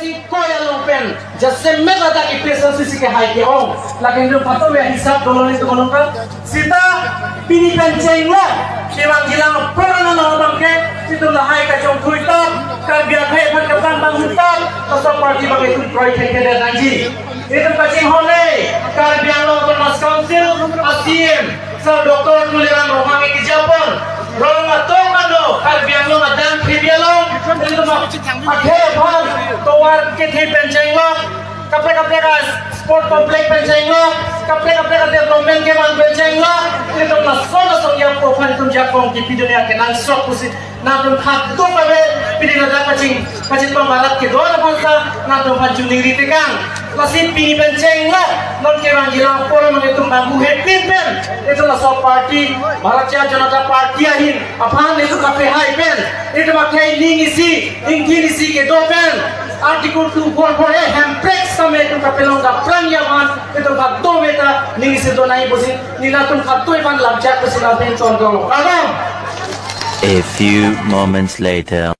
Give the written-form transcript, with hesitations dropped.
si koya lompen jase mega da ki pesan sisi ke hai ke ong lakin do pato ya hisab dolon itu konoka sita pini penceng la siwang gilang pernah nang ke itu la hai ka chong tuita ka biar hai pan ka bang hutan asal parti bang itu proyek ke da nanji itu kacing hole ka biar lo mas council asim sa doktor tuliran rohang ke Jepang rohang atau kado ka biar lo dan pribialong itu mak akhe bang towar ke the penceng lo kapre ka sport complex penceng lo kapre ka development ke man penceng lo itu mas solo song yang profan tum jakong ki pidonya ke nan sok pusi na tum khat to pabe pidina da kacing pamarat ke do na bangsa na tum pan chuning ritikang lasi pini penceng lo non ke bang gilang poro mang itu bangku happy pen itu la sok party Bharatiya Janata Party ahin aphan itu kape hai pen itu makai ningisi ingkisi ke do pen artikel 244 handbrake sampai itu kapelong ka prang yaman itu ka do meta ningisi do nai bosin nila tum khatoi ban labjak bosin na pen chon do A few moments later.